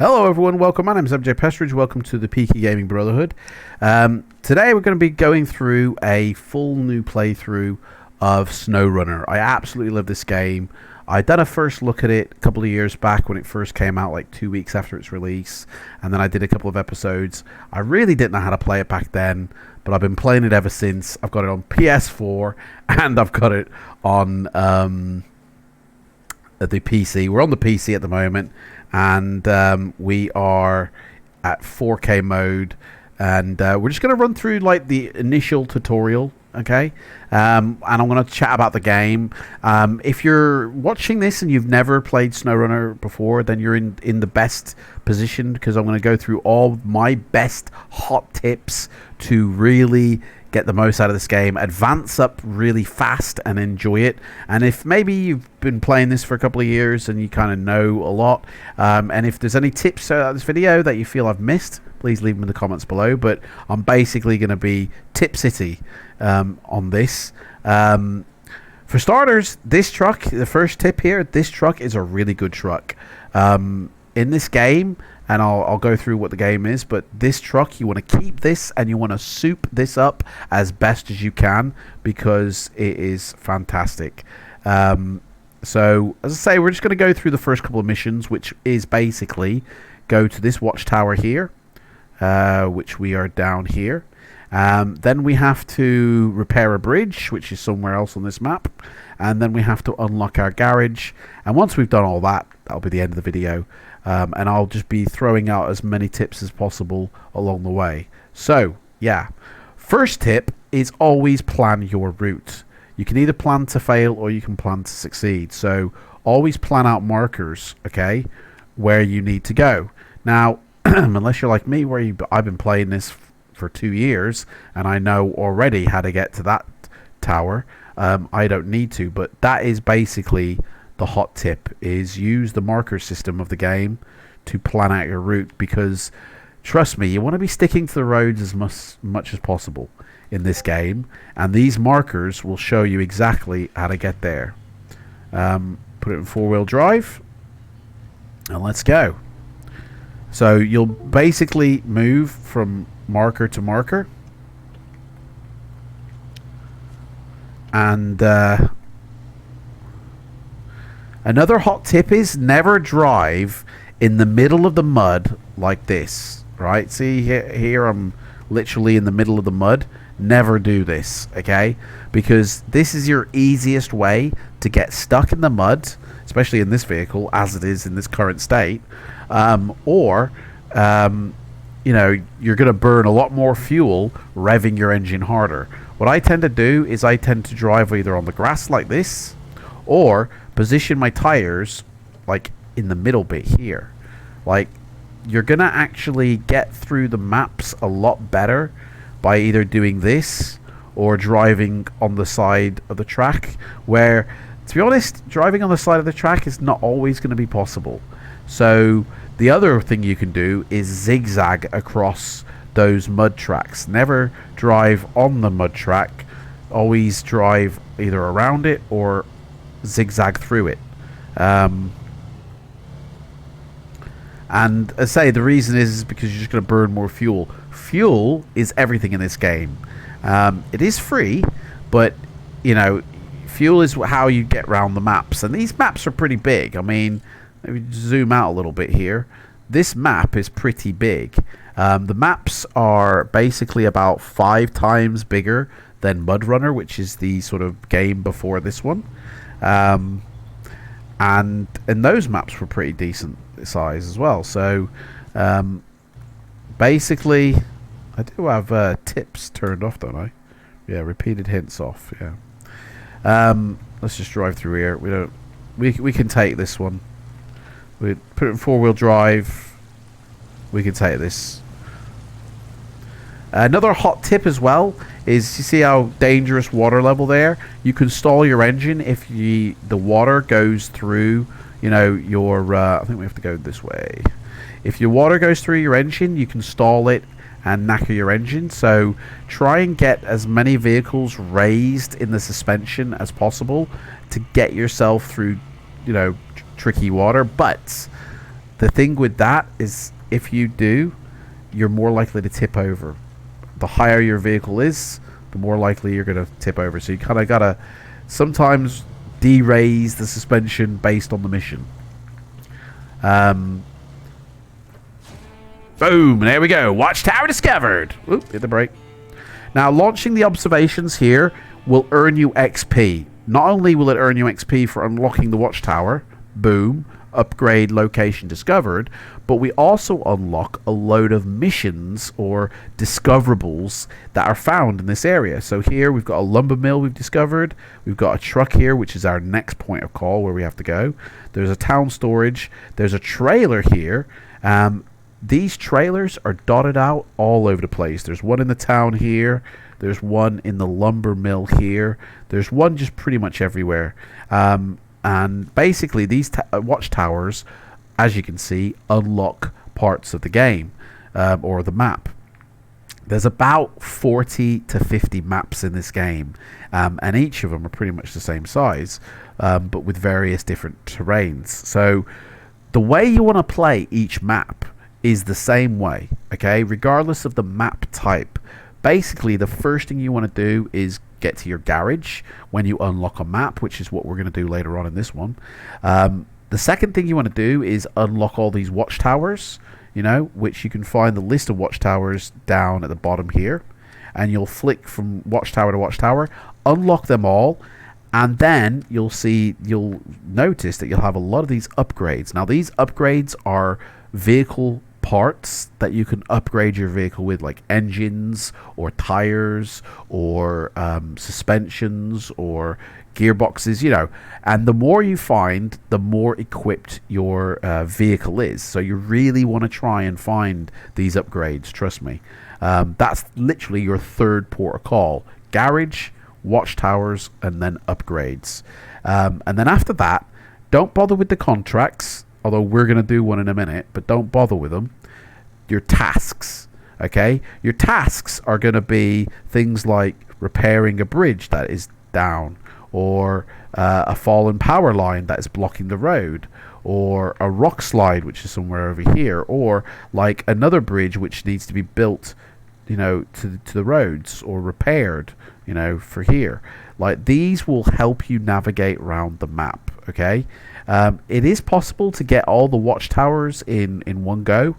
Hello everyone, welcome. My name is MJ Pestridge. Welcome to the Peaky Gaming Brotherhood. Today we're going to be going through a full new playthrough of Snowrunner. I absolutely love this game. I done a first look at it a couple of years back when it first came out, like 2 weeks after its release, and then I did a couple of episodes. I really didn't know how to play it back then, but I've been playing it ever since. I've got it on PS4 and I've got it on the PC. We're on the PC at the moment, and we are at 4K mode, and we're just going to run through like the initial tutorial, okay? And I'm going to chat about the game. If you're watching this and you've never played Snowrunner before, then you're in the best position, because I'm going to go through all my best hot tips to really get the most out of this game, advance up really fast and enjoy it. And if maybe you've been playing this for a couple of years and you kind of know a lot, and if there's any tips out of this video that you feel I've missed, please leave them in the comments below. But I'm basically going to be tip city on this. For starters, this truck, the first tip here, this truck is a really good truck in this game. And I'll go through what the game is, but this truck, you want to keep this and you want to soup this up as best as you can, because it is fantastic. So, as I say, we're just going to go through the first couple of missions, which is basically go to this watchtower here, which we are down here. Then we have to repair a bridge, which is somewhere else on this map. And then we have to unlock our garage. And once we've done all that, that'll be the end of the video. And I'll just be throwing out as many tips as possible along the way. So, yeah. First tip is always plan your route. You can either plan to fail or you can plan to succeed. So, always plan out markers, okay, where you need to go. Now, unless you're like me, where I've been playing this for 2 years, and I know already how to get to that tower, I don't need to. But that is basically the hot tip, is use the marker system of the game to plan out your route, because trust me, you want to be sticking to the roads as much as possible in this game, and these markers will show you exactly how to get there. Put it in 4-wheel drive and let's go. So you'll basically move from marker to marker, and another hot tip is never drive in the middle of the mud like this, right? See here I'm literally in the middle of the mud. Never do this, okay? Because this is your easiest way to get stuck in the mud, especially in this vehicle as it is in this current state, or you know, you're going to burn a lot more fuel revving your engine harder. What I tend to do is I tend to drive either on the grass like this, or position my tires like in the middle bit here. Like, you're gonna actually get through the maps a lot better by either doing this or driving on the side of the track, where, to be honest, driving on the side of the track is not always going to be possible. So the other thing you can do is zigzag across those mud tracks. Never drive on the mud track, always drive either around it or zigzag through it. And as I say, the reason is because you're just going to burn more fuel. Fuel is everything in this game. It is free, but you know, fuel is how you get around the maps, and these maps are pretty big. I mean, maybe zoom out a little bit here. This map is pretty big. The maps are basically about 5 times bigger than Mudrunner, which is the sort of game before this one. And those maps were pretty decent size as well. So basically, I do have tips turned off, don't I? Yeah, repeated hints off. Yeah. Let's just drive through here. We can take this one. We put it in 4-wheel drive. We can take this. Another hot tip as well is, you see how dangerous water level there? You can stall your engine if the water goes through, you know, your I think we have to go this way. If your water goes through your engine, you can stall it and knacker your engine. So try and get as many vehicles raised in the suspension as possible to get yourself through, you know, tricky water. But the thing with that is if you do, you're more likely to tip over. The higher your vehicle is, the more likely you're going to tip over. So you kind of got to sometimes de-raise the suspension based on the mission. Boom, there we go. Watchtower discovered. Oop, hit the brake. Now, launching the observations here will earn you XP. Not only will it earn you XP for unlocking the watchtower, boom, upgrade location discovered, but we also unlock a load of missions or discoverables that are found in this area. So here we've got a lumber mill we've discovered. We've got a truck here, which is our next point of call where we have to go. There's a town storage. There's a trailer here. These trailers are dotted out all over the place. There's one in the town here. There's one in the lumber mill here. There's one just pretty much everywhere. And basically these watchtowers, as you can see, unlock parts of the game or the map. There's about 40 to 50 maps in this game, and each of them are pretty much the same size, but with various different terrains. So the way you want to play each map is the same way, okay, regardless of the map type. Basically, the first thing you want to do is get to your garage when you unlock a map, which is what we're going to do later on in this one. The second thing you want to do is unlock all these watchtowers, you know, which you can find the list of watchtowers down at the bottom here, and you'll flick from watchtower to watchtower, unlock them all, and then you'll notice that you'll have a lot of these upgrades. Now, these upgrades are vehicle parts that you can upgrade your vehicle with, like engines or tires or suspensions or gearboxes, you know. And the more you find, the more equipped your vehicle is. So you really want to try and find these upgrades, trust me. That's literally your third port of call: garage, watchtowers, and then upgrades. And then after that, don't bother with the contracts, although we're going to do one in a minute, but don't bother with them. Your tasks, okay? Your tasks are going to be things like repairing a bridge that is down, or a fallen power line that is blocking the road, or a rock slide which is somewhere over here, or like another bridge which needs to be built, you know, to the roads, or repaired, you know, for here. Like, these will help you navigate around the map, okay? It is possible to get all the watchtowers in one go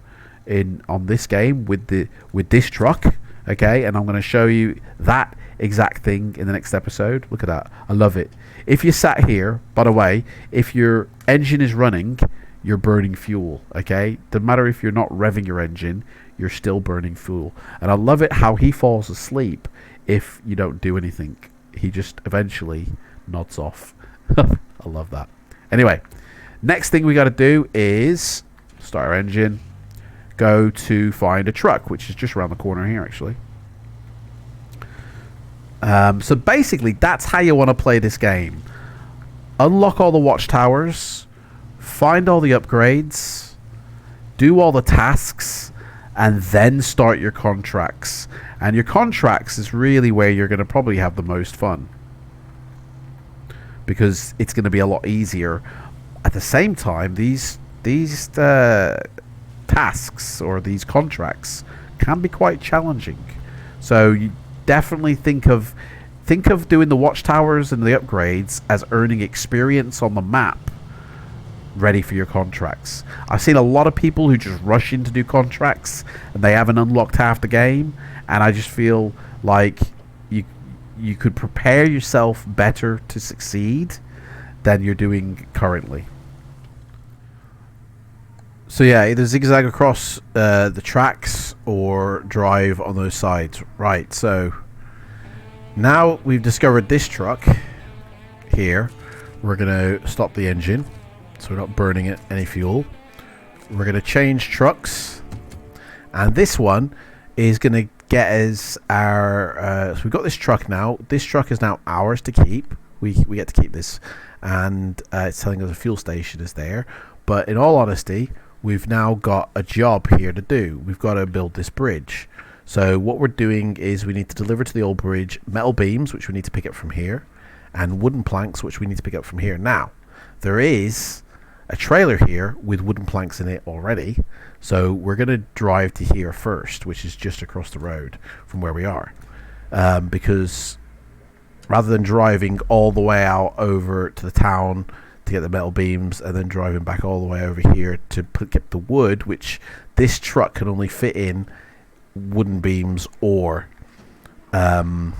on this game with this truck, okay? And I'm going to show you that exact thing in the next episode. Look at that. I love it. If you sat here, by the way, if your engine is running, you're burning fuel, okay? Doesn't matter if you're not revving your engine, you're still burning fuel. And I love it how he falls asleep if you don't do anything. He just eventually nods off. I love that. Anyway, next thing we got to do is start our engine, go to find a truck, which is just around the corner here, actually. So basically, that's how you want to play this game. Unlock all the watchtowers, find all the upgrades, do all the tasks, and then start your contracts. And your contracts is really where you're going to probably have the most fun, because it's going to be a lot easier. At the same time, these tasks or these contracts can be quite challenging. So you definitely think of doing the watchtowers and the upgrades as earning experience on the map, ready for your contracts. I've seen a lot of people who just rush in to do contracts and they haven't unlocked half the game, and I just feel like you could prepare yourself better to succeed than you're doing currently. So yeah, either zigzag across the tracks or drive on those sides. Right, so now we've discovered this truck here. We're going to stop the engine so we're not burning it any fuel. We're going to change trucks, and this one is going to get us our so we've got this truck now. This truck is now ours to keep. We get to keep this, and it's telling us a fuel station is there. But in all honesty, we've now got a job here to do. We've got to build this bridge. So what we're doing is we need to deliver to the old bridge metal beams, which we need to pick up from here, and wooden planks, which we need to pick up from here. Now, there is a trailer here with wooden planks in it already. So we're going to drive to here first, which is just across the road from where we are. Because rather than driving all the way out over to the town to get the metal beams and then driving back all the way over here to get the wood, which this truck can only fit in wooden beams or the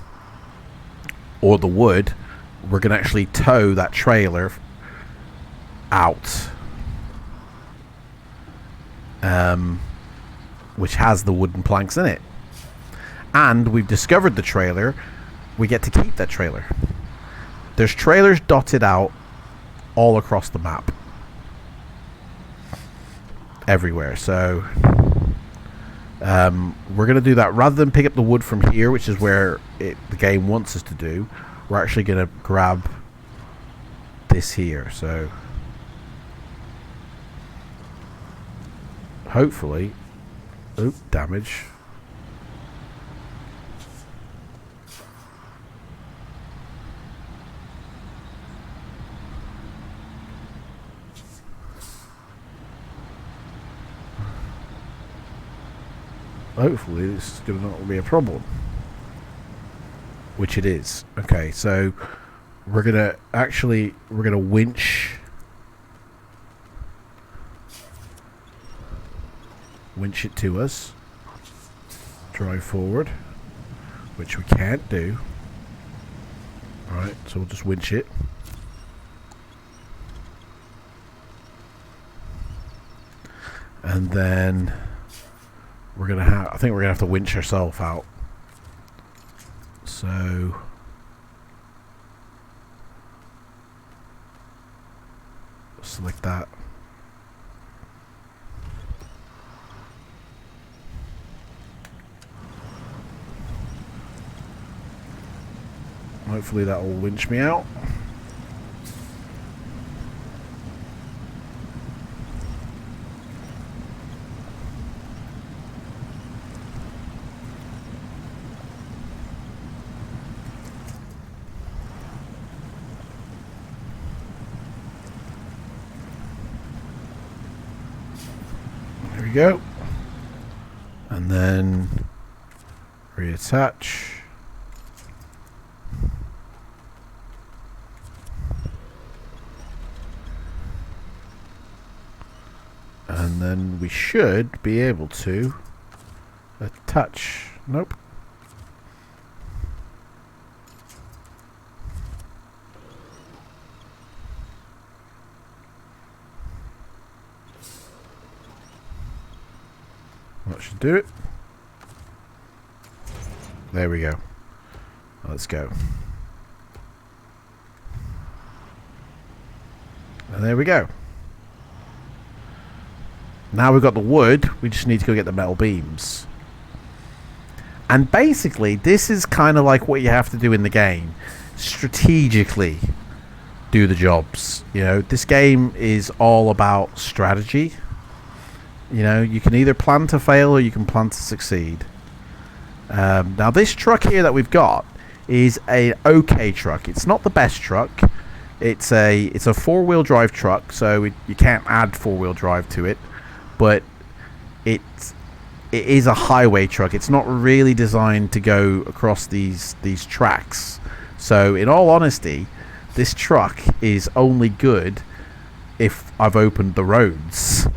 wood, we're going to actually tow that trailer out, which has the wooden planks in it. And we've discovered the trailer. We get to keep that trailer. There's trailers dotted out all across the map, everywhere. So we're going to do that. Rather than pick up the wood from here, which is where the game wants us to do, we're actually going to grab this here. So hopefully, oop, damage. Hopefully this is going to not be a problem, which it is. Okay, so we're gonna winch it to us, drive forward, which we can't do. Alright, so we'll just winch it. And then I think we're gonna have to winch ourselves out. So select that. Hopefully that will winch me out. There we go. And then reattach. And then we should be able to attach. Nope. That should do it. There we go. Let's go. And there we go. Now we've got the wood, we just need to go get the metal beams. And basically, this is kind of like what you have to do in the game. Strategically do the jobs. You know, this game is all about strategy. You know, you can either plan to fail or you can plan to succeed. Now this truck here that we've got is an okay truck. It's not the best truck. It's a four-wheel drive truck, so you can't add four-wheel drive to it. But it is a highway truck. It's not really designed to go across these tracks. So in all honesty, this truck is only good if I've opened the roads,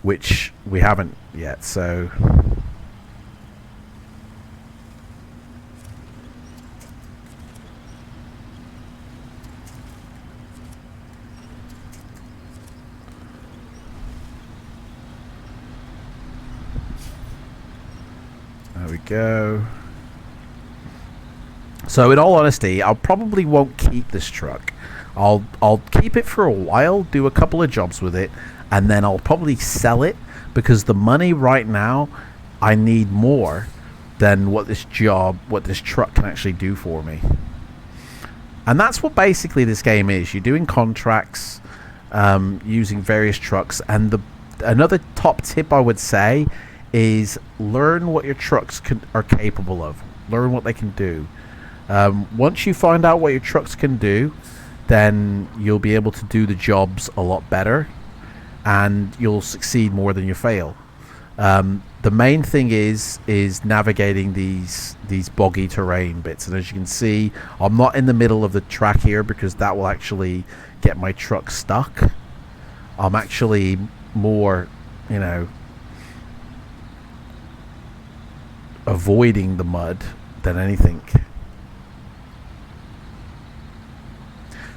which we haven't yet. So there we go. So in all honesty, I probably won't keep this truck. I'll keep it for a while, do a couple of jobs with it, and then I'll probably sell it, because the money right now, I need more than what this truck can actually do for me. And that's what basically this game is. You're doing contracts, using various trucks, and another top tip I would say is learn what your trucks are capable of. Learn what they can do. Once you find out what your trucks can do, then you'll be able to do the jobs a lot better. and you'll succeed more than you fail. The main thing is navigating these boggy terrain bits, and as you can see, I'm not in the middle of the track here because that will actually get my truck stuck. I'm actually more, you know, avoiding the mud than anything.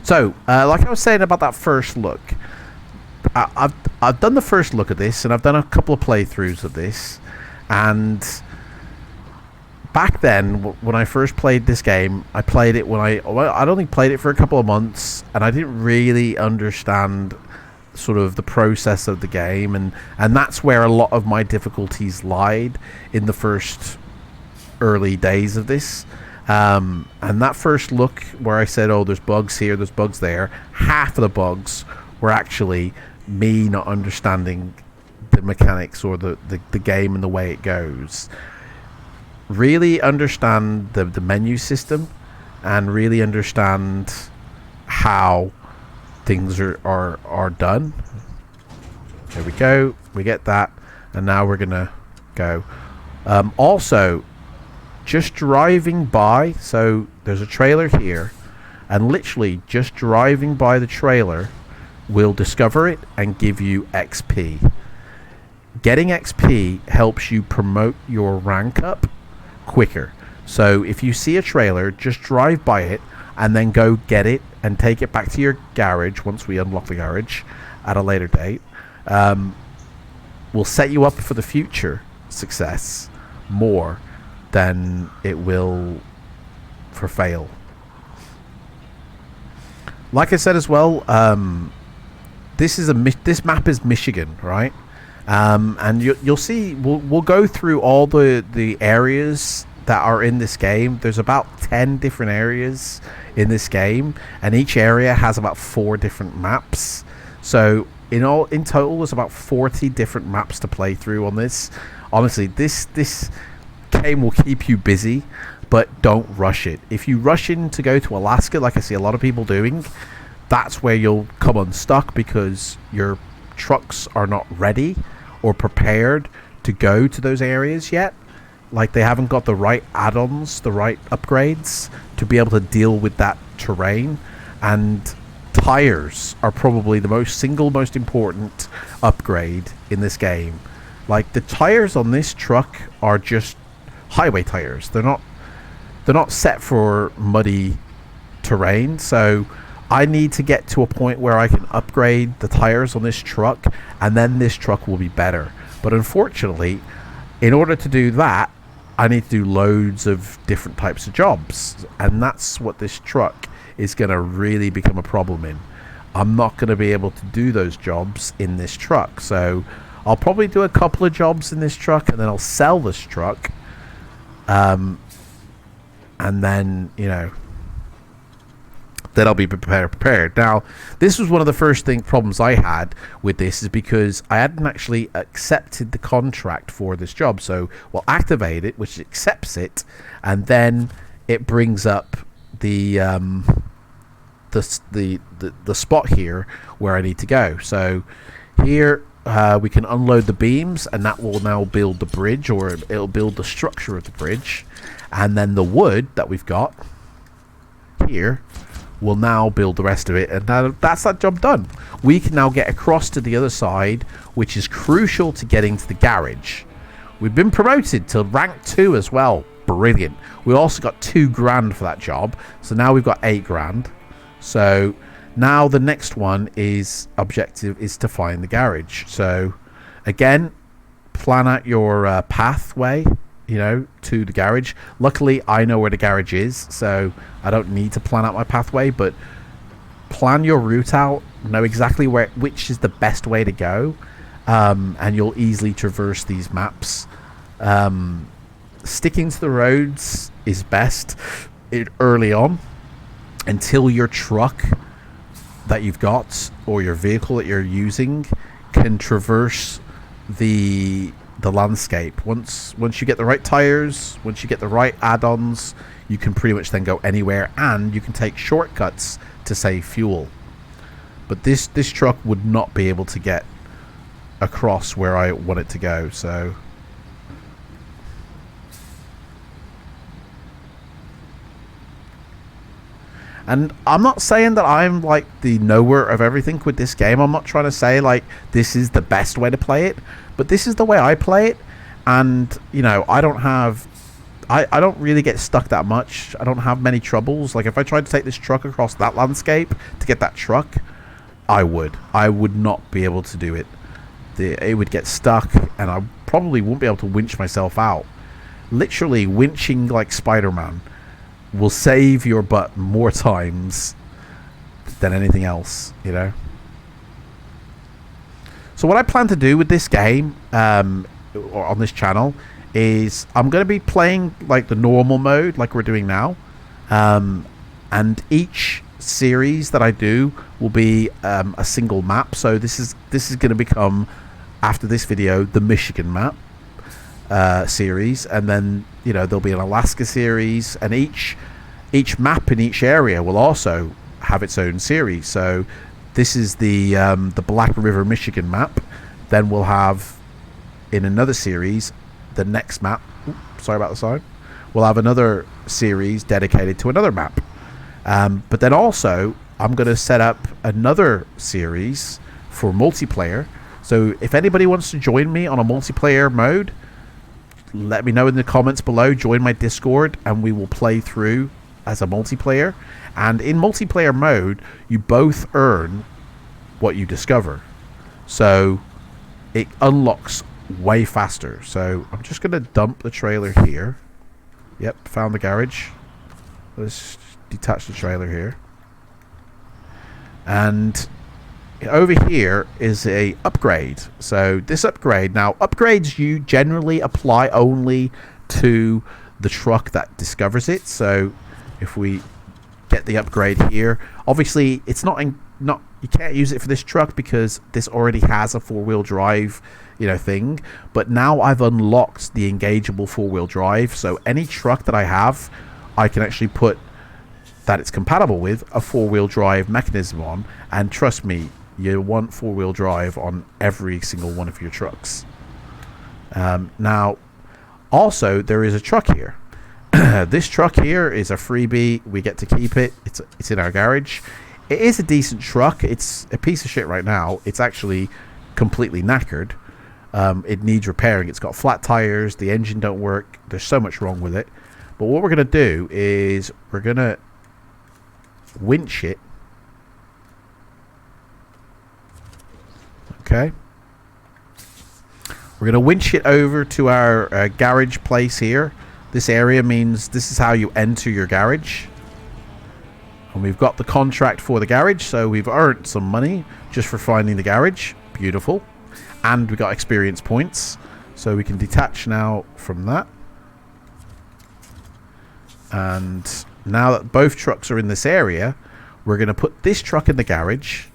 So, like I was saying about that first look, I've done the first look at this, and I've done a couple of playthroughs of this, and back then when I first played this game, I played it when I'd only played it for a couple of months, and I didn't really understand sort of the process of the game, and that's where a lot of my difficulties lied in the first early days of this. And that first look where I said, oh, there's bugs here, there's bugs there, half of the bugs were actually me not understanding the mechanics or the game and the way it goes. Really understand the menu system and really understand how things are done. There we go, we get that, and now we're gonna go. Also, just driving by, so there's a trailer here, and literally just driving by the trailer will discover it and give you XP. Getting XP helps you promote your rank up quicker. So if you see a trailer, just drive by it and then go get it and take it back to your garage once we unlock the garage at a later date. Will set you up for the future success more than it will for fail. Like I said as well, this map is Michigan, right? And you'll see we'll go through all the areas that are in this game. There's about 10 different areas in this game, and each area has about 4 different maps. So in total, there's about 40 different maps to play through on this. Honestly, this game will keep you busy, but don't rush it. If you rush in to go to Alaska, like I see a lot of people doing, that's where you'll come unstuck because your trucks are not ready or prepared to go to those areas yet. Like, they haven't got the right add-ons, the right upgrades to be able to deal with that terrain. And tires are probably the single most important upgrade in this game. Like, the tires on this truck are just highway tires. They're not set for muddy terrain. So I need to get to a point where I can upgrade the tires on this truck, and then this truck will be better. But unfortunately, in order to do that, I need to do loads of different types of jobs, and that's what this truck is going to really become a problem in. I'm not going to be able to do those jobs in this truck, so I'll probably do a couple of jobs in this truck, and then I'll sell this truck, and then, you know, then I'll be prepared. Now, this was one of the first problems I had with this, is because I hadn't actually accepted the contract for this job. So we'll activate it, which accepts it, and then it brings up the spot here where I need to go. So here we can unload the beams, and that will now build the bridge, or it'll build the structure of the bridge, and then the wood that we've got here will now build the rest of it, and that's that job done. We can now get across to the other side, which is crucial to getting to the garage. We've been promoted to rank 2 as well. Brilliant. We also got 2 grand for that job, so now we've got 8 grand. So now the next one is objective is to find the garage. So again, plan out your pathway, you know, to the garage. Luckily, I know where the garage is, so I don't need to plan out my pathway, but plan your route out, know exactly which is the best way to go, and you'll easily traverse these maps. Sticking to the roads is best early on, until your truck that you've got, or your vehicle that you're using, can traverse the landscape. Once you get the right tires, once you get the right add-ons, you can pretty much then go anywhere, and you can take shortcuts to save fuel. But this truck would not be able to get across where I want it to go. So and I'm not saying that I'm like the knower of everything with this game. I'm not trying to say like this is the best way to play it, but this is the way I play it. And you know, I don't really get stuck that much. I don't have many troubles. Like if I tried to take this truck across that landscape to get that truck, I would not be able to do it. It would get stuck, and I probably wouldn't be able to winch myself out. Literally, winching like Spider-Man will save your butt more times than anything else, you know. So what I plan to do with this game, or on this channel, is I'm going to be playing like the normal mode, like we're doing now, and each series that I do will be a single map. So this is going to become, after this video, the Michigan map series, and then you know there'll be an Alaska series, and each map in each area will also have its own series. So this is the Black River Michigan map. Then we'll have in another series the next map. Oops, sorry about the sound. We'll have another series dedicated to another map. But then also I'm going to set up another series for multiplayer. So if anybody wants to join me on a multiplayer mode, let me know in the comments below. Join my Discord and we will play through as a multiplayer. And in multiplayer mode, you both earn what you discover. So it unlocks way faster. So I'm just going to dump the trailer here. Yep, found the garage. Let's detach the trailer here. And over here is a upgrade. So this upgrade, now upgrades you generally apply only to the truck that discovers it. So if we get the upgrade here, obviously it's not you can't use it for this truck because this already has a four-wheel drive, you know, thing. But now I've unlocked the engageable four-wheel drive, so any truck that I have, I can actually put that it's compatible with a four-wheel drive mechanism on. And trust me, you want four-wheel drive on every single one of your trucks. Now also there is a truck here. This truck here is a freebie. We get to keep it. It's in our garage. It is a decent truck. It's a piece of shit right now. It's actually completely knackered. It needs repairing. It's got flat tires. The engine don't work. There's so much wrong with it. But what we're going to do is we're going to winch it. Okay. We're going to winch it over to our garage place here. This area means this is how you enter your garage. And we've got the contract for the garage, so we've earned some money just for finding the garage. Beautiful. And we got experience points, so we can detach now from that. And now that both trucks are in this area, we're going to put this truck in the garage,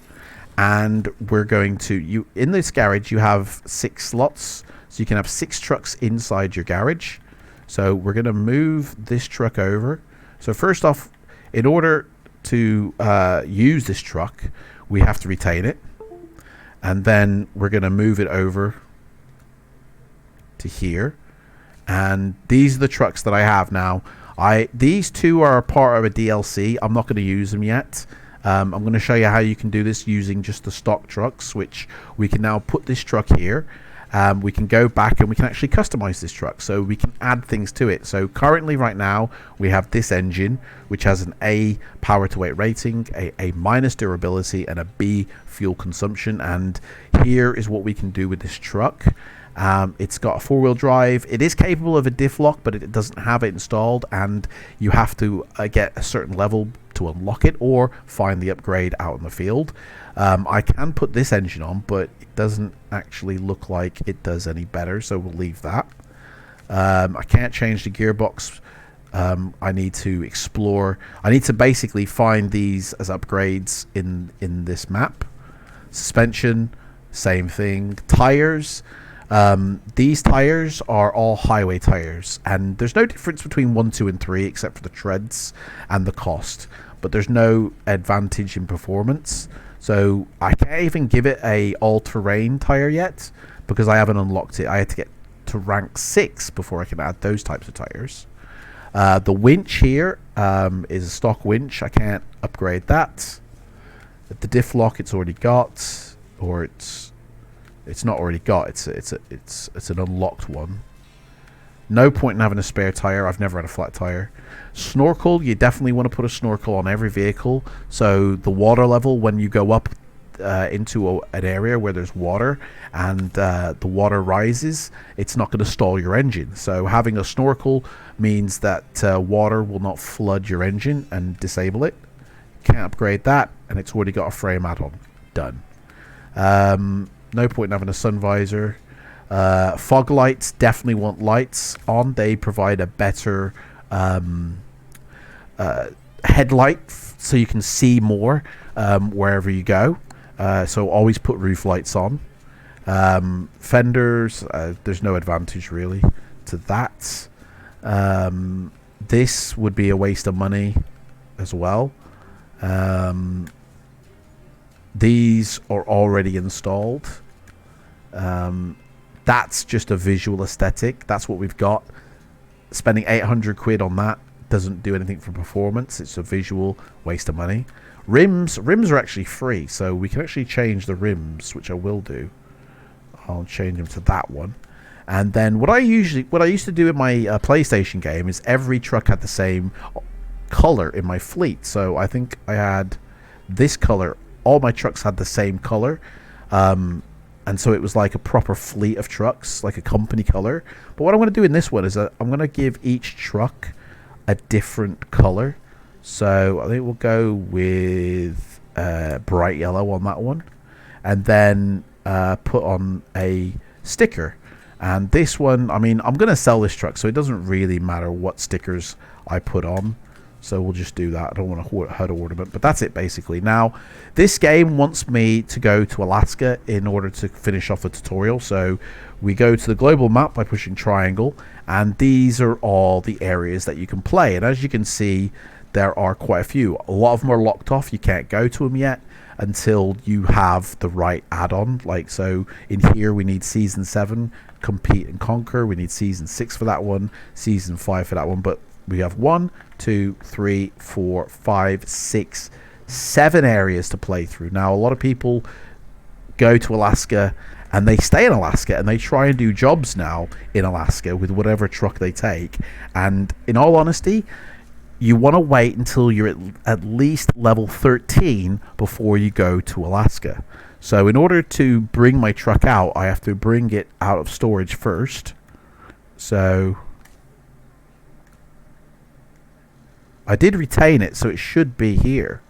and we're going to, in this garage you have 6 slots, so you can have 6 trucks inside your garage. So we're going to move this truck over. So first off, in order to use this truck, we have to retain it, and then we're going to move it over to here. And these are the trucks that I have now. These two are a part of a DLC. I'm not going to use them yet. I'm going to show you how you can do this using just the stock trucks, which we can now put this truck here. We can go back and we can actually customize this truck, so we can add things to it. So currently right now we have this engine, which has an A power to weight rating, a minus durability, and a B fuel consumption. And here is what we can do with this truck. It's got a four-wheel drive. It is capable of a diff lock, but it doesn't have it installed, and you have to get a certain level to unlock it or find the upgrade out in the field. I can put this engine on, but it doesn't actually look like it does any better, so we'll leave that. I can't change the gearbox. I need to explore. I need to basically find these as upgrades in this map. Suspension, same thing. Tires. These tires are all highway tires, and there's no difference between 1, 2, and 3 except for the treads and the cost. but there's no advantage in performance. So I can't even give it a all-terrain tire yet because I haven't unlocked it. I had to get to rank 6 before I can add those types of tires. The winch here is a stock winch. I can't upgrade that. The diff lock it's already got, or it's not already got. It's an unlocked one. No point in having a spare tire. I've never had a flat tire. Snorkel, you definitely want to put a snorkel on every vehicle, so the water level when you go up into an area where there's water and the water rises, it's not going to stall your engine. So having a snorkel means that water will not flood your engine and disable it. Can't upgrade that, and it's already got a frame add-on. Done. No point in having a sun visor. Fog lights, definitely want lights on. They provide a better headlight so you can see more wherever you go. So always put roof lights on. Fenders, there's no advantage really to that. This would be a waste of money as well. These are already installed. That's just a visual aesthetic. That's what we've got. Spending 800 quid on that doesn't do anything for performance. It's a visual waste of money. Rims are actually free, so we can actually change the rims, which I will do. I'll change them to that one. And then what I used to do in my PlayStation game is every truck had the same color in my fleet. So I think I had this color. All my trucks had the same color. And so it was like a proper fleet of trucks, like a company color. But what I'm going to do in this one is I'm going to give each truck a different color. So I think we'll go with bright yellow on that one. And then put on a sticker. And this one, I mean, I'm going to sell this truck, so it doesn't really matter what stickers I put on. So we'll just do that. I don't want to hurt ornament, but that's it basically. Now, this game wants me to go to Alaska in order to finish off the tutorial. So we go to the global map by pushing triangle, and these are all the areas that you can play. And as you can see, there are quite a few. A lot of them are locked off. You can't go to them yet until you have the right add-on. Like, so in here we need Season 7, Compete and Conquer. We need Season 6 for that one, Season 5 for that one, but we have 1, 2, 3, 4, 5, 6, 7 areas to play through. Now, a lot of people go to Alaska and they stay in Alaska and they try and do jobs now in Alaska with whatever truck they take. And in all honesty, you want to wait until you're at least level 13 before you go to Alaska. So in order to bring my truck out, I have to bring it out of storage first. So I did retain it, so it should be here.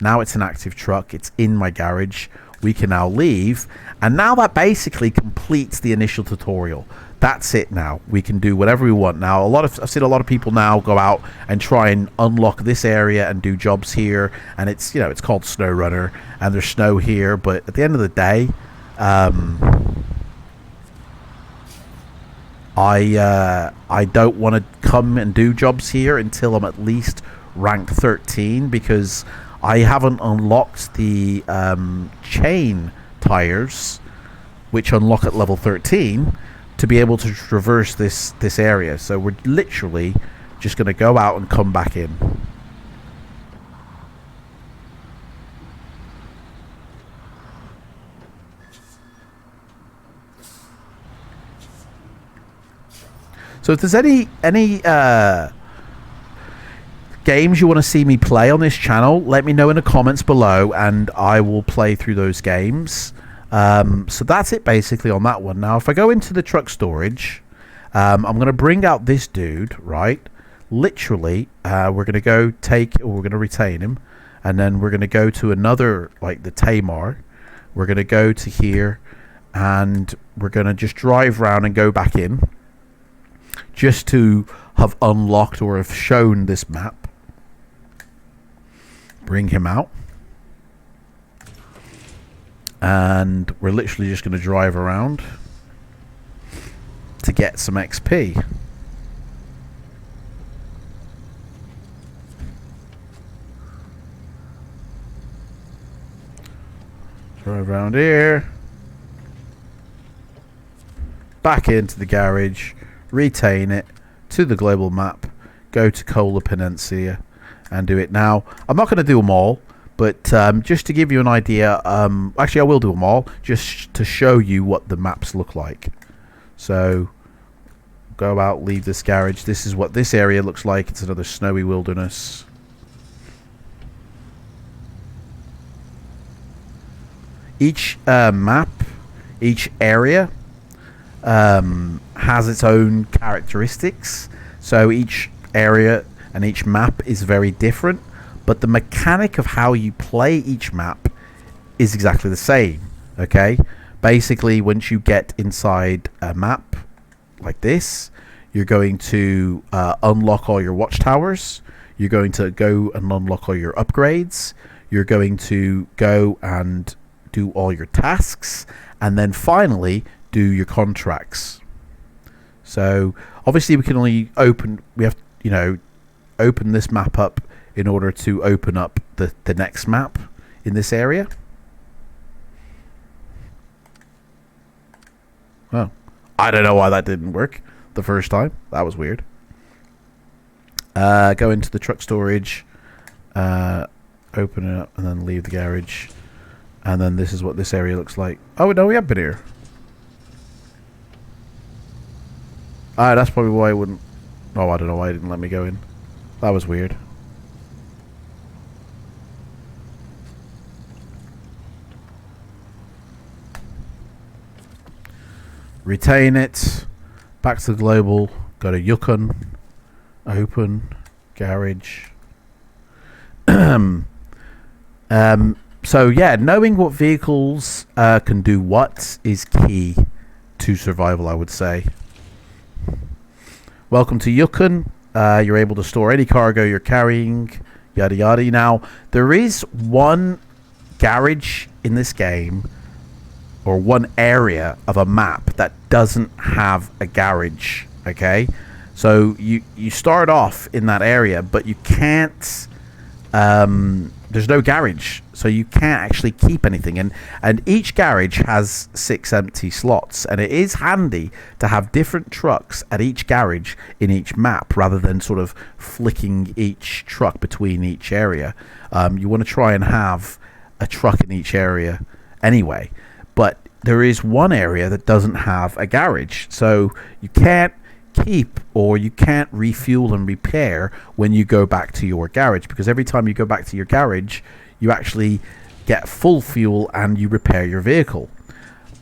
Now it's an active truck. It's in my garage. We can now leave. And now that basically completes the initial tutorial. That's it now. We can do whatever we want now. I've seen a lot of people now go out and try and unlock this area and do jobs here. And it's, you know, it's called Snowrunner and there's snow here. But at the end of the day, I don't want to come and do jobs here until I'm at least rank 13 because I haven't unlocked the chain tires, which unlock at level 13, to be able to traverse this area. So we're literally just going to go out and come back in. So if there's any games you want to see me play on this channel, let me know in the comments below and I will play through those games. So that's it basically on that one. Now if I go into the truck storage, I'm going to bring out this dude, right? Literally, we're going to go we're going to retain him, and then we're going to go to another, like the Tamar. We're going to go to here and we're going to just drive around and go back in just to have unlocked or have shown this map. Bring him out. And we're literally just going to drive around to get some XP. Drive around here. Back into the garage. Retain it to the global map. Go to Kola Peninsula and do it. Now, I'm not going to do them all, but just to give you an idea, actually I will do them all, just to show you what the maps look like. So, go out, leave this garage. This is what this area looks like. It's another snowy wilderness. Each map, each area has its own characteristics. So each area and each map is very different, but the mechanic of how you play each map is exactly the same. Okay, basically once you get inside a map like this, you're going to unlock all your watchtowers. You're going to go and unlock all your upgrades. You're going to go and do all your tasks, and then finally do your contracts. So obviously we can only open, we have, you know, open this map up in order to open up the next map in this area. Oh, I don't know why that didn't work the first time. That was weird. Go into the truck storage, open it up, and then leave the garage. And then this is what this area looks like. Oh no, we have been here. Ah, that's probably why it wouldn't. Oh, I don't know why it didn't let me go in. That was weird. Retain it. Back to the global. Go to Yukon. Open. Garage. So yeah, knowing what vehicles can do what is key to survival, I would say. Welcome to Yukon. You're able to store any cargo you're carrying, yada yada. Now, there is one garage in this game, or one area of a map that doesn't have a garage, okay? So you start off in that area, but you can't, there's no garage, so you can't actually keep anything. And each garage has 6 empty slots, and it is handy to have different trucks at each garage in each map, rather than sort of flicking each truck between each area. You want to try and have a truck in each area anyway, but there is one area that doesn't have a garage, so you can't keep, or you can't refuel and repair when you go back to your garage, because every time you go back to your garage you actually get full fuel and you repair your vehicle.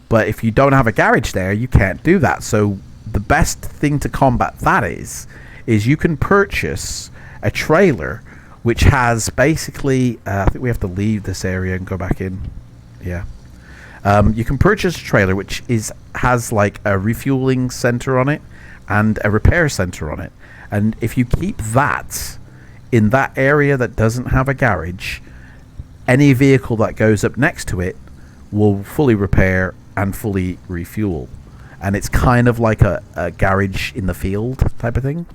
But if you don't have a garage there, you can't do that. So the best thing to combat that is you can purchase a trailer which has basically I think we have to leave this area and go back in. Yeah. You can purchase a trailer which has like a refueling center on it and a repair center on it, and if you keep that in that area that doesn't have a garage, any vehicle that goes up next to it will fully repair and fully refuel, and it's kind of like a garage in the field type of thing.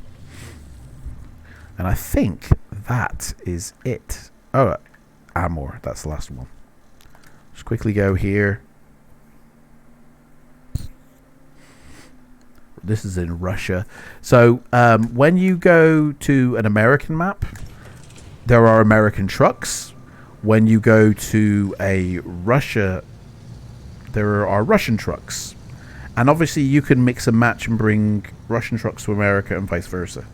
And I think that is it. Oh, and more, that's the last one. Just quickly go here. This is in Russia. So when you go to an American map, there are American trucks. When you go to a Russia, there are Russian trucks. And obviously you can mix and match and bring Russian trucks to America and vice versa.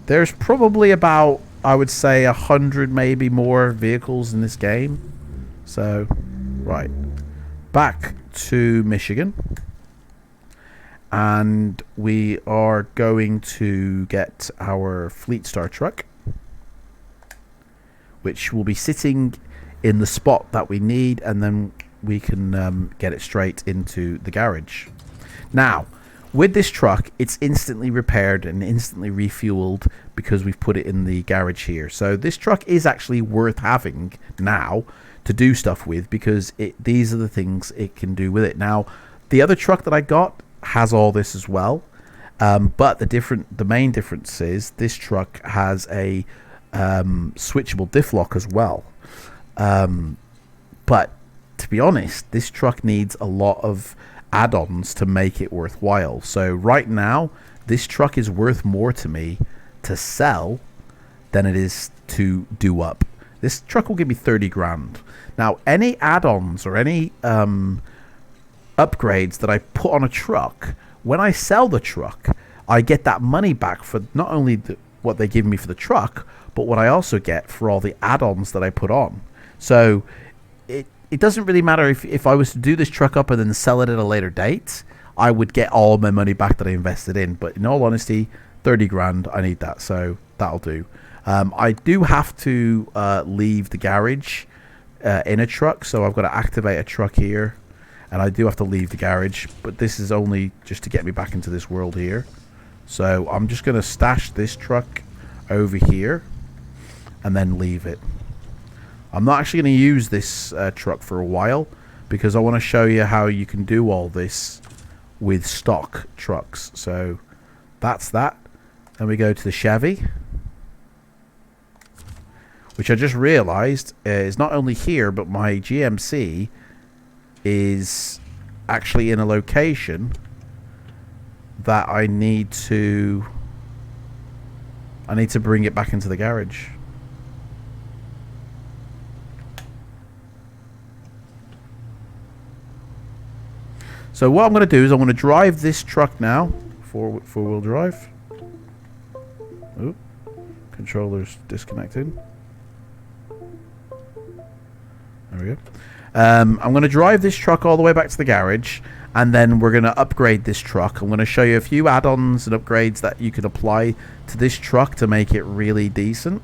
There's probably about, I would say, 100 maybe more vehicles in this game. So, right. Back to Michigan, and we are going to get our Fleet Star truck, which will be sitting in the spot that we need, and then we can get it straight into the garage. Now, with this truck, it's instantly repaired and instantly refueled because we've put it in the garage here. So this truck is actually worth having now to do stuff with, because these are the things it can do with it. Now, the other truck that I got has all this as well, but the main difference is this truck has a switchable diff lock as well. But to be honest, this truck needs a lot of add-ons to make it worthwhile. So right now, this truck is worth more to me to sell than it is to do up. This truck will give me 30 grand. Now, any add-ons or any upgrades that I put on a truck, when I sell the truck, I get that money back for not only what they give me for the truck, but what I also get for all the add-ons that I put on. So it doesn't really matter if I was to do this truck up and then sell it at a later date, I would get all my money back that I invested in. But in all honesty, 30 grand, I need that, so that'll do. I do have to leave the garage in a truck, so I've got to activate a truck here, and I do have to leave the garage, but this is only just to get me back into this world here. So I'm just going to stash this truck over here and then leave it. I'm not actually going to use this truck for a while because I want to show you how you can do all this with stock trucks. So that's that. Then we go to the Chevy, which I just realized is not only here, but my GMC is actually in a location that I need to bring it back into the garage. So what I'm going to do is I'm going to drive this truck now, four-wheel drive. Oop, controller's disconnected. There we go. I'm going to drive this truck all the way back to the garage, and then we're going to upgrade this truck. I'm going to show you a few add-ons and upgrades that you can apply to this truck to make it really decent.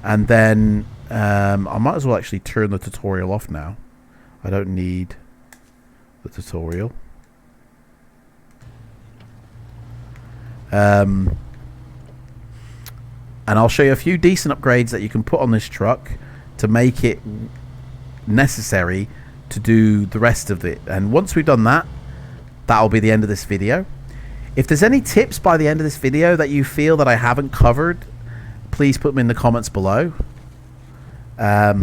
And then I might as well actually turn the tutorial off now. I don't need the tutorial. And I'll show you a few decent upgrades that you can put on this truck to make it necessary to do the rest of it. And once we've done that, that'll be the end of this video. If there's any tips by the end of this video that you feel that I haven't covered, please put them in the comments below. But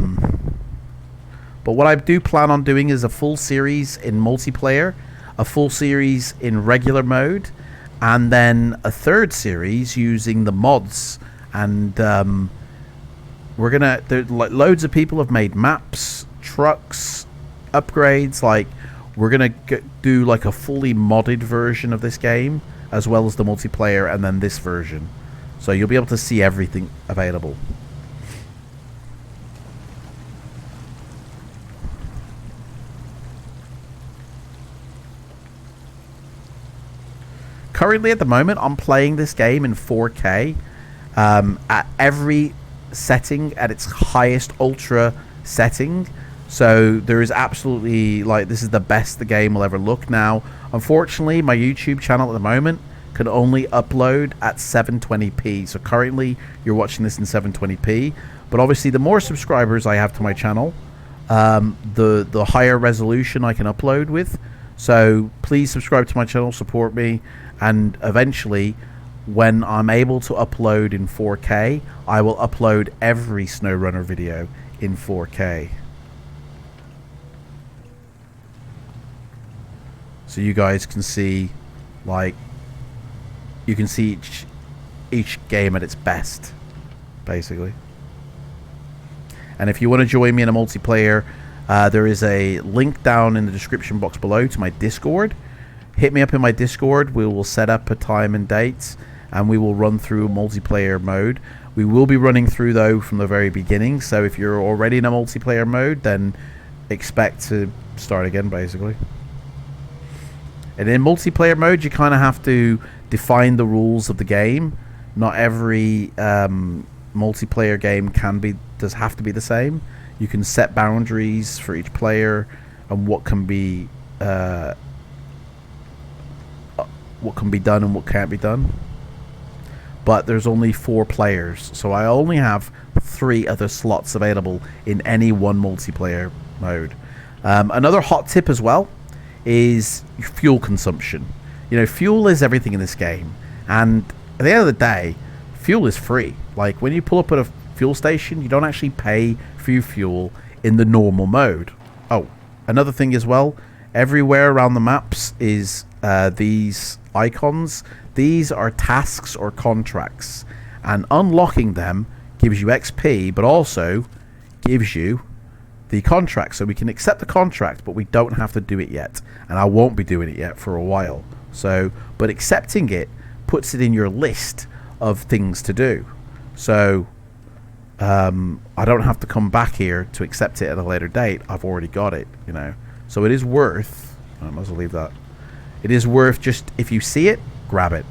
what I do plan on doing is a full series in multiplayer, a full series in regular mode, and then a third series using the mods. And we're gonna, like, loads of people have made maps, trucks, upgrades. Like, we're gonna do like a fully modded version of this game, as well as the multiplayer, and then this version. So you'll be able to see everything available. Currently, at the moment, I'm playing this game in 4K at every setting at its highest ultra setting. So there is absolutely, like, this is the best the game will ever look. Now, unfortunately, my YouTube channel at the moment can only upload at 720p. So currently, you're watching this in 720p. But obviously, the more subscribers I have to my channel, the higher resolution I can upload with. So please subscribe to my channel, support me, and eventually, when I'm able to upload in 4K, I will upload every Snowrunner video in 4K. So you guys can see, like, you can see each game at its best, basically. And if you want to join me in a multiplayer, there is a link down in the description box below to my Discord. Hit me up in my Discord. We will set up a time and date, and we will run through multiplayer mode. We will be running through, though, from the very beginning. So if you're already in a multiplayer mode, then expect to start again, basically. And in multiplayer mode, you kind of have to define the rules of the game. Not every multiplayer game does have to be the same. You can set boundaries for each player and what can be done and what can't be done. But there's only 4 players, so I only have 3 other slots available in any one multiplayer mode. Another hot tip as well is fuel consumption. You know, fuel is everything in this game, and at the end of the day, fuel is free. Like, when you pull up at fuel station, you don't actually pay for your fuel in the normal mode. Oh, another thing as well, everywhere around the maps is these icons. These are tasks or contracts, and unlocking them gives you XP, but also gives you the contract. So we can accept the contract, but we don't have to do it yet, and I won't be doing it yet for a while. So, but accepting it puts it in your list of things to do. So I don't have to come back here to accept it at a later date. I've already got it, you know. So it is worth, I might as well leave that. It is worth just, if you see it, grab it.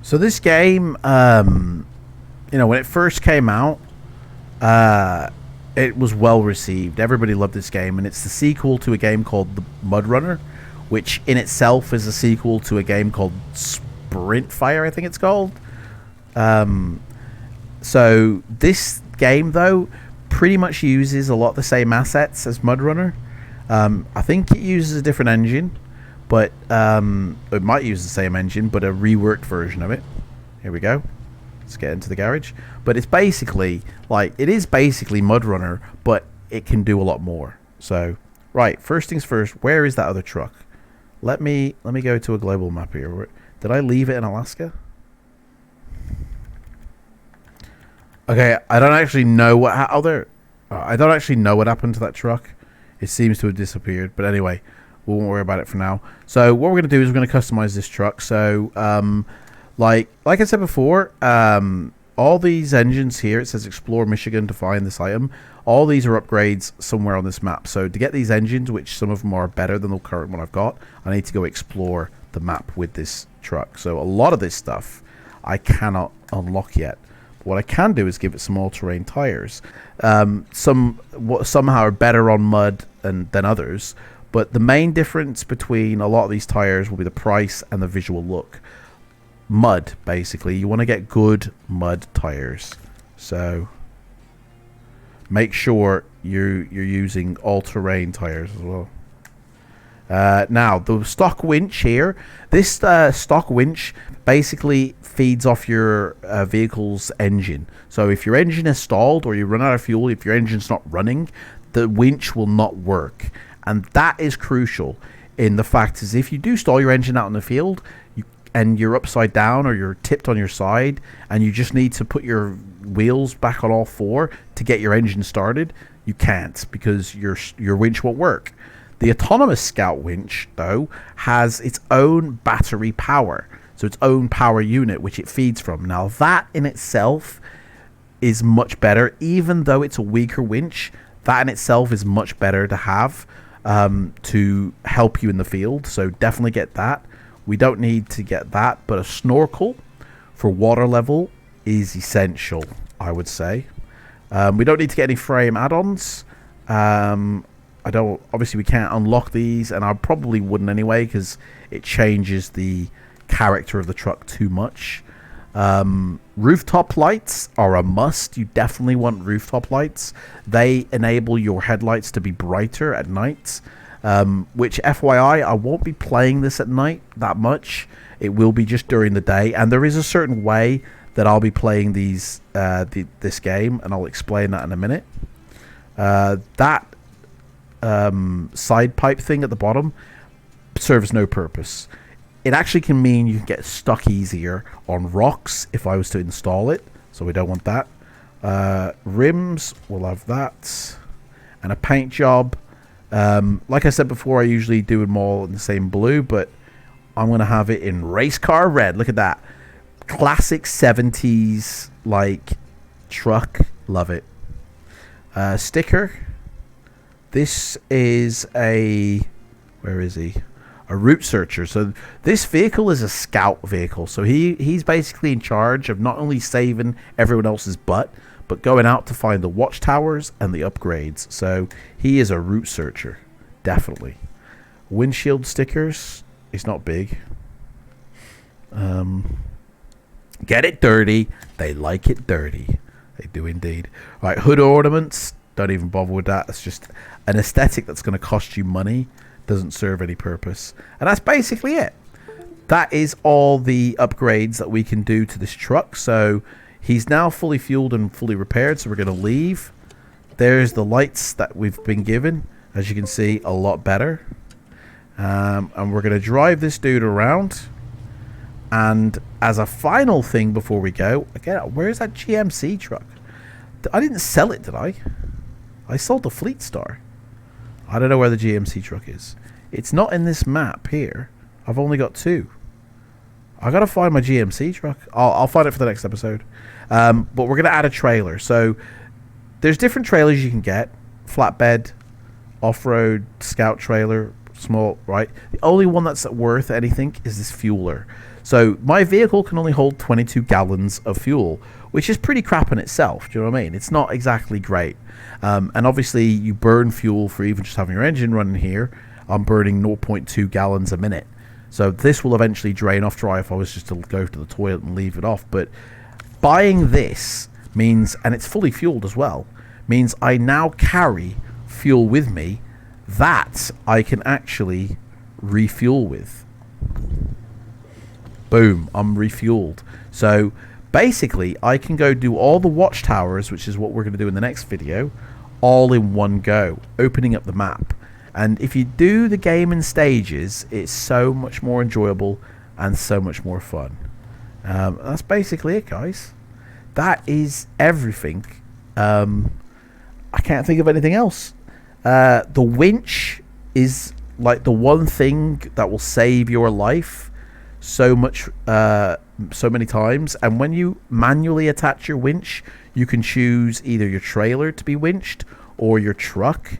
So this game, you know, when it first came out, it was well received. Everybody loved this game, and it's the sequel to a game called the Mudrunner, which in itself is a sequel to a game called Sprint Fire, I think it's called. So this game, though, pretty much uses a lot of the same assets as Mudrunner. I think it uses a different engine, but it might use the same engine, but a reworked version of it. Here we go. Let's get into the garage. But it's basically, like, it is basically Mudrunner, but it can do a lot more. So, right, first things first, where is that other truck? Let me go to a global map here. Did I leave it in Alaska? Okay, I don't actually know what I don't actually know what happened to that truck. It seems to have disappeared, but anyway, we won't worry about it for now. So what we're going to do is we're going to customize this truck. So like I said before, all these engines here, it says explore Michigan to find this item. All these are upgrades somewhere on this map. So to get these engines, which some of them are better than the current one I've got, I need to go explore the map with this truck. So a lot of this stuff I cannot unlock yet. But what I can do is give it some all-terrain tires. Somehow are better on mud than others. But the main difference between a lot of these tires will be the price and the visual look. Mud, basically. You want to get good mud tires. So make sure you're using all-terrain tires as well. Now, the stock winch here. This stock winch basically feeds off your vehicle's engine. So if your engine is stalled or you run out of fuel, if your engine's not running, the winch will not work. And that is crucial in the fact is if you do stall your engine out in the field and you're upside down or you're tipped on your side and you just need to put your wheels back on all four to get your engine started, you can't because your winch won't work. The autonomous Scout winch, though, has its own battery power. So its own power unit, which it feeds from. Now, that in itself is much better. Even though it's a weaker winch, that in itself is much better to have to help you in the field. So definitely get that. We don't need to get that, but a snorkel for water level is essential, I would say. We don't need to get any frame add-ons. Obviously we can't unlock these, and I probably wouldn't anyway because it changes the character of the truck too much. Rooftop lights are a must. You definitely want rooftop lights. They enable your headlights to be brighter at night, which FYI, I won't be playing this at night that much. It will be just during the day, and there is a certain way that I'll be playing this game, and I'll explain that in a minute. That side pipe thing at the bottom serves no purpose. It actually can mean you can get stuck easier on rocks if I was to install it, so we don't want that. Rims, we'll have that. And a paint job. Like I said before, I usually do them all in the same blue, but I'm going to have it in race car red. Look at that. Classic 70s, like, truck. Love it. Sticker. This is a... Where is he? A route searcher. So this vehicle is a scout vehicle. So he's basically in charge of not only saving everyone else's butt, but going out to find the watchtowers and the upgrades. So he is a route searcher. Definitely. Windshield stickers. It's not big. Get it dirty. They like it dirty. They do indeed. Right, hood ornaments. Don't even bother with that. It's just an aesthetic that's going to cost you money. Doesn't serve any purpose. And that's basically it. That is all the upgrades that we can do to this truck. So he's now fully fueled and fully repaired. So we're going to leave. There's the lights that we've been given. As you can see, a lot better. And we're going to drive this dude around. And as a final thing before we go, again, where's that GMC truck? I didn't sell it, did I? I sold the Fleet Star. I don't know where the GMC truck is. It's not in this map here. I've only got 2. I gotta find my GMC truck. I'll find it for the next episode. But we're gonna add a trailer. So there's different trailers you can get. Flatbed, off-road, scout trailer, small, right? The only one that's worth anything is this fueler. So my vehicle can only hold 22 gallons of fuel, which is pretty crap in itself. Do you know what I mean? It's not exactly great. And obviously you burn fuel for even just having your engine running here. I'm burning 0.2 gallons a minute. So this will eventually drain off dry if I was just to go to the toilet and leave it off. But buying this means, and it's fully fueled as well, means I now carry fuel with me that I can actually refuel with. Boom, I'm refueled. So basically I can go do all the watchtowers, which is what we're going to do in the next video, all in one go, opening up the map. And if you do the game in stages, it's so much more enjoyable and so much more fun. That's basically it, guys. That is everything. I can't think of anything else. The winch is like the one thing that will save your life so many times. And when you manually attach your winch, you can choose either your trailer to be winched or your truck.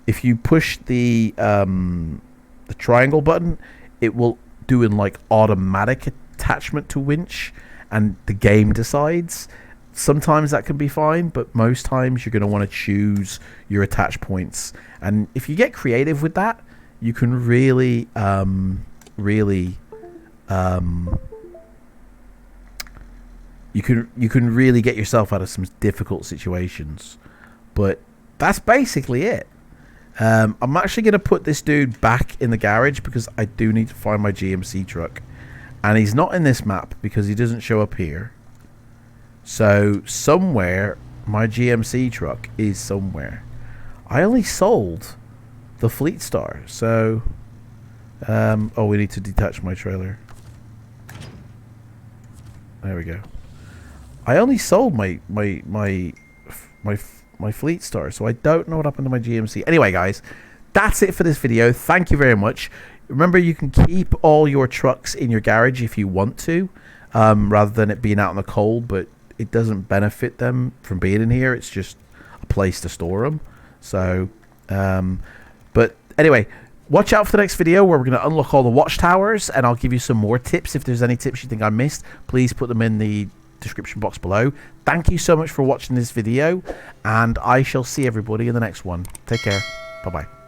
If you push the triangle button, it will do in like automatic attachment to winch, and the game decides. Sometimes that can be fine, but most times you're going to want to choose your attach points. And if you get creative with that, you can really you can really get yourself out of some difficult situations. But that's basically it. I'm actually going to put this dude back in the garage because I do need to find my GMC truck. And he's not in this map because he doesn't show up here. So somewhere my GMC truck is somewhere. I only sold the Fleet Star. So oh, we need to detach my trailer. There we go. I only sold my Fleet Star, so I don't know what happened to my GMC. Anyway, guys, that's it for this video. Thank you very much. Remember, you can keep all your trucks in your garage if you want to, rather than it being out in the cold, but it doesn't benefit them from being in here. It's just a place to store them. So, but anyway, watch out for the next video where we're going to unlock all the watchtowers, and I'll give you some more tips. If there's any tips you think I missed, please put them in the description box below. Thank you so much for watching this video, and I shall see everybody in the next one. Take care. Bye bye.